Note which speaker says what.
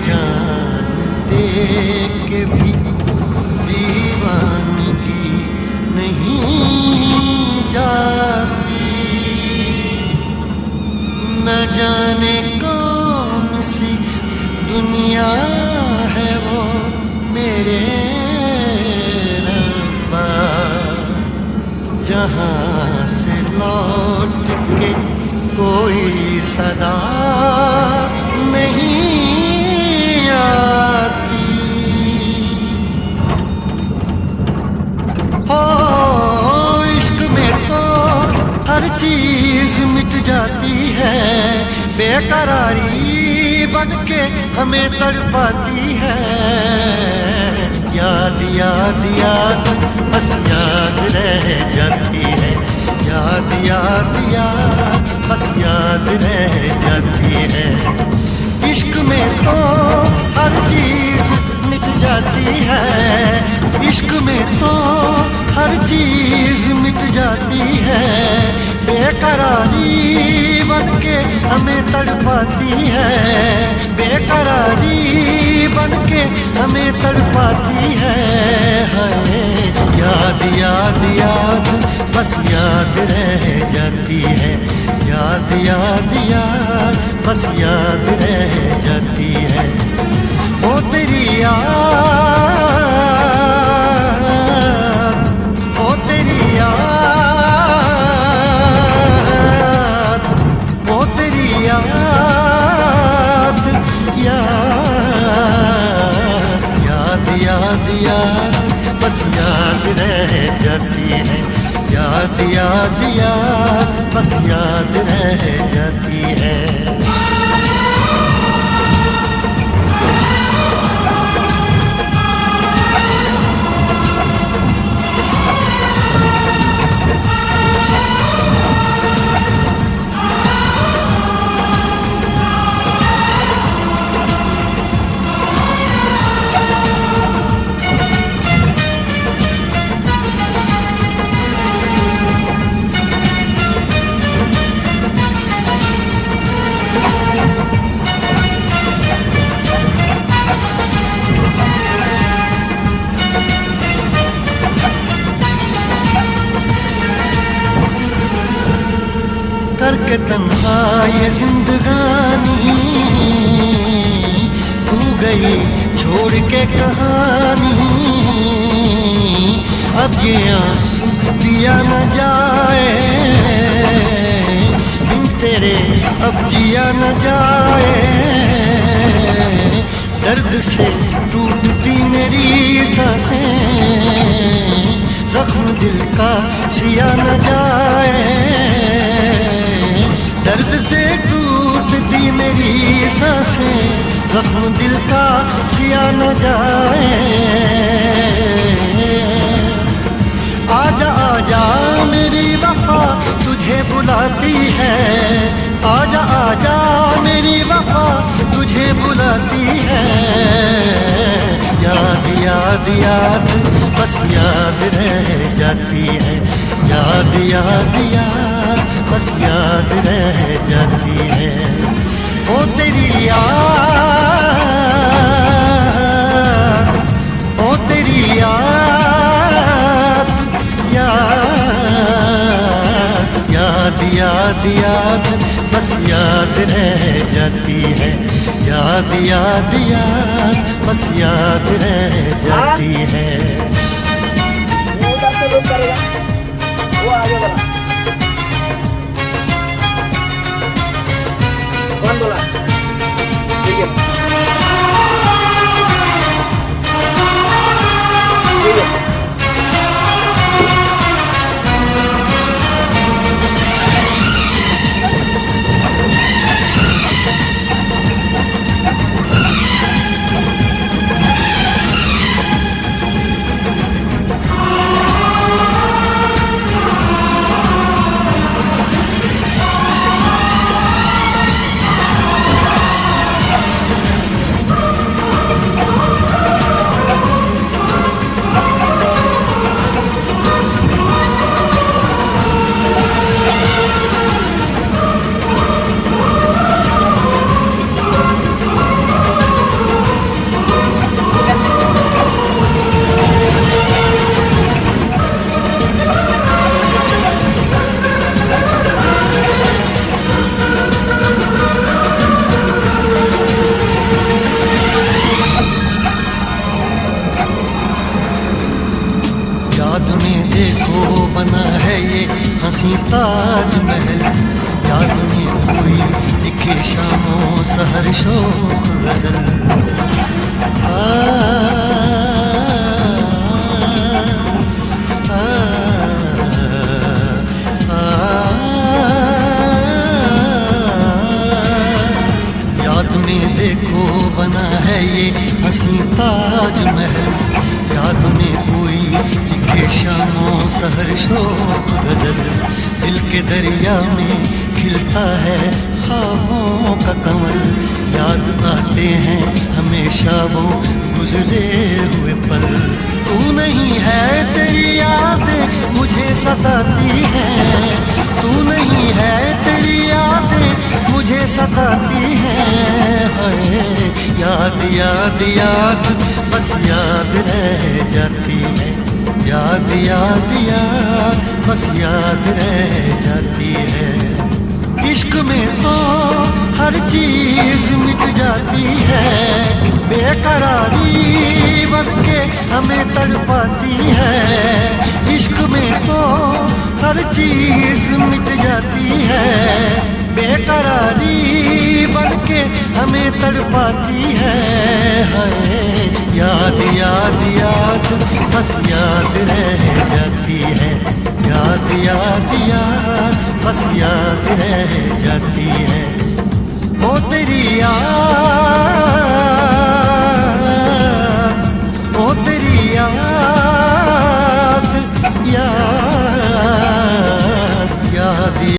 Speaker 1: जान दे के भी दीवानगी नहीं जाती। न जाने कौन सी दुनिया है वो मेरे रब्बा, जहाँ से लौट के कोई सदा नहीं आती। हो इश्क में तो हर चीज मिट जाती है, बेकरारी बन के हमें तड़पाती है। याद याद याद बस याद रह जाती है, याद याद याद बस याद रह जाती है। इश्क में तो हर चीज मिट जाती है, इश्क में तो हर चीज मिट जाती है, बेकरारी बन के हमें तड़पाती है, बेकरारी बन के हमें तड़पाती है। याद याद याद बस याद रह जाती है, याद याद याद बस याद रह जाती है। ओ तेरी याद, ओ तेरी याद, ओ तेरी याद, याद याद याद याद बस याद रह जाती है, याद याद याद बस याद रह जाती है। करके तन्हा ये जिंदगानी, तू गई छोड़ के कहानी। अब ये आंसू पिया न जाए, बिन तेरे अब जिया न जाए। दर्द से टूटती मेरी सांसें, जख्म दिल का सिया न जाए। दर्द से टूटती मेरी सांसें, जख्म दिल का सिया न जाए। आजा आजा मेरी वफा तुझे बुलाती है, आजा आजा मेरी वफा तुझे बुलाती है। याद याद याद बस याद रह जाती है, याद याद याद बस याद रह जाती है। ओ तेरी याद, ओ तेरी याद, याद याद याद याद बस याद रह जाती है, याद याद याद बस याद रह जाती है।
Speaker 2: वो आगे बढ़ा, कौन बोला? ठीक है, ठीक है।
Speaker 1: हंसी ताजमहल, याद में कोई लिखे शामों सहर शोक गजल। याद में देखो बना है ये हंसी ताजमहल, याद में कोई लिखे शामों सहर शोक गजल। दिल के दरिया में खिलता है ख्वाबों का कमल, याद आते हैं हमेशा वो गुजरे हुए पल। तू नहीं है तेरी यादें मुझे सताती हैं, तू नहीं है तेरी यादें मुझे सताती हैं। हाय याद याद याद बस याद रह जाती है, याद याद याद बस याद रह जाती है। इश्क में तो हर चीज मिट जाती है, बेकरारी बनके हमें तड़पाती है। इश्क में तो हर चीज मिट जाती है, बेकरारी बनके हमें तड़पाती है। हाय याद याद याद बस याद रह जाती है, याद याद याद बस याद रह जाती है। ओ तेरी याद, ओ तेरी याद।